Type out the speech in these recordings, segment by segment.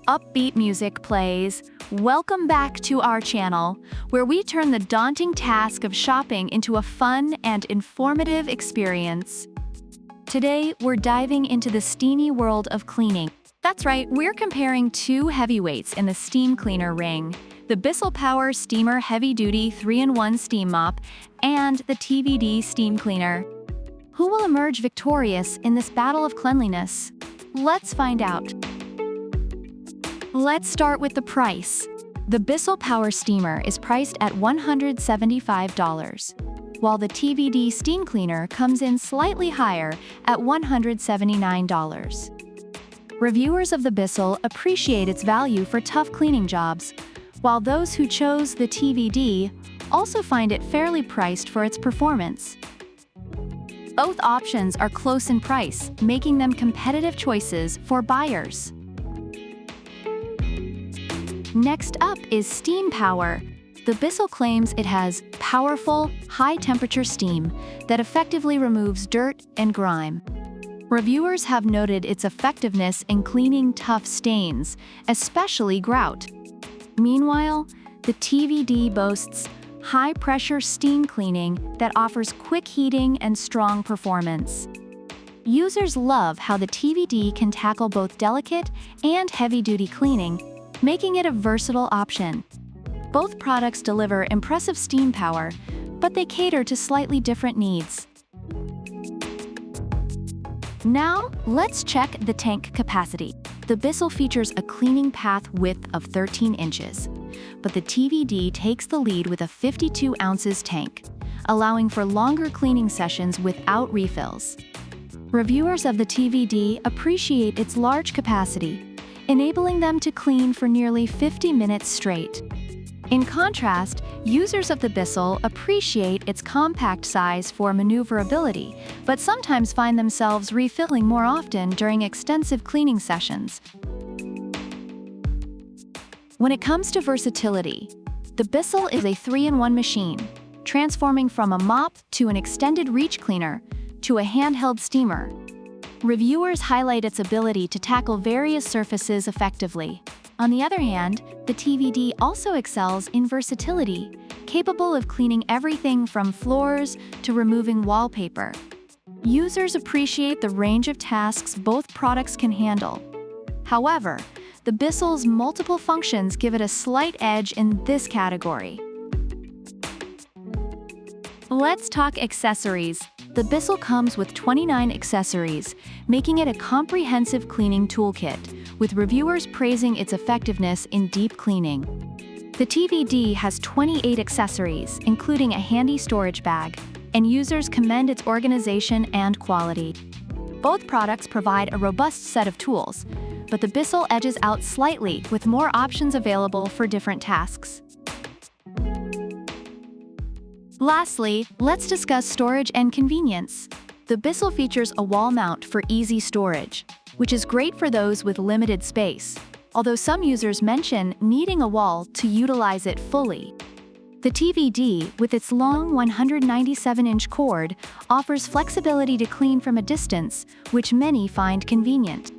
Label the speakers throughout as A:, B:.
A: upbeat music plays, welcome back to our channel, where we turn the daunting task of shopping into a fun and informative experience. Today, we're diving into the steamy world of cleaning. That's right, we're comparing two heavyweights in the steam cleaner ring, the BISSELL Power Steamer Heavy Duty 3-in-1 Steam Mop and the TVD Steam Cleaner. Who will emerge victorious in this battle of cleanliness? Let's find out. Let's start with the price. The BISSELL Power Steamer is priced at $175, while the TVD Steam Cleaner comes in slightly higher at $179. Reviewers of the BISSELL appreciate its value for tough cleaning jobs, while those who chose the TVD also find it fairly priced for its performance. Both options are close in price, making them competitive choices for buyers. Next up is steam power. The BISSELL claims it has powerful, high-temperature steam that effectively removes dirt and grime. Reviewers have noted its effectiveness in cleaning tough stains, especially grout. Meanwhile, the TVD boasts high-pressure steam cleaning that offers quick heating and strong performance. Users love how the TVD can tackle both delicate and heavy-duty cleaning, making it a versatile option. Both products deliver impressive steam power, but they cater to slightly different needs. Now, let's check the tank capacity. The BISSELL features a cleaning path width of 13 inches, but the TVD takes the lead with a 52 ounces tank, allowing for longer cleaning sessions without refills. Reviewers of the TVD appreciate its large capacity, enabling them to clean for nearly 50 minutes straight. In contrast, users of the BISSELL appreciate its compact size for maneuverability, but sometimes find themselves refilling more often during extensive cleaning sessions. When it comes to versatility, the BISSELL is a 3-in-1 machine, transforming from a mop to an extended reach cleaner to a handheld steamer. Reviewers highlight its ability to tackle various surfaces effectively. On the other hand, the TVD also excels in versatility, capable of cleaning everything from floors to removing wallpaper. Users appreciate the range of tasks both products can handle. However, the BISSELL's multiple functions give it a slight edge in this category. Let's talk accessories. The BISSELL comes with 29 accessories, making it a comprehensive cleaning toolkit, with reviewers praising its effectiveness in deep cleaning. The TVD has 28 accessories, including a handy storage bag, and users commend its organization and quality. Both products provide a robust set of tools, but the BISSELL edges out slightly with more options available for different tasks. Lastly, let's discuss storage and convenience. The BISSELL features a wall mount for easy storage, which is great for those with limited space, although some users mention needing a wall to utilize it fully. The TVD, with its long 197-inch cord, offers flexibility to clean from a distance, which many find convenient.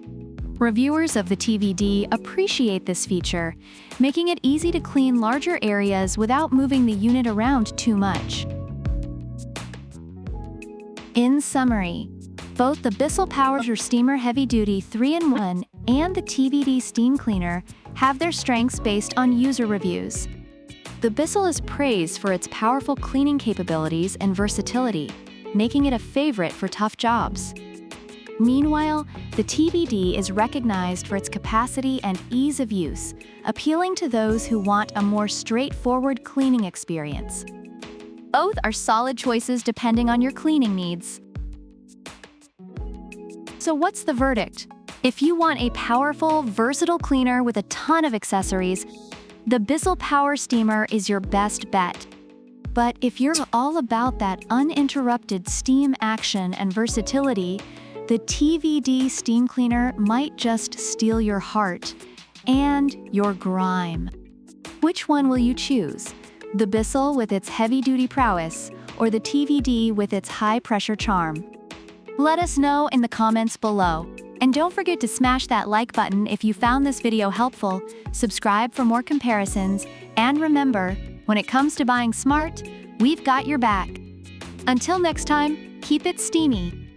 A: Reviewers of the TVD appreciate this feature, making it easy to clean larger areas without moving the unit around too much. In summary, both the BISSELL Power Steamer Heavy Duty 3-in-1 and the TVD Steam Cleaner have their strengths based on user reviews. The BISSELL is praised for its powerful cleaning capabilities and versatility, making it a favorite for tough jobs. Meanwhile, the TVD is recognized for its capacity and ease of use, appealing to those who want a more straightforward cleaning experience. Both are solid choices depending on your cleaning needs. So what's the verdict? If you want a powerful, versatile cleaner with a ton of accessories, the BISSELL Power Steamer is your best bet. But if you're all about that uninterrupted steam action and versatility, the TVD Steam Cleaner might just steal your heart and your grime. Which one will you choose? The BISSELL with its heavy-duty prowess, or the TVD with its high-pressure charm? Let us know in the comments below. And don't forget to smash that like button if you found this video helpful, subscribe for more comparisons, and remember, when it comes to buying smart, we've got your back. Until next time, keep it steamy.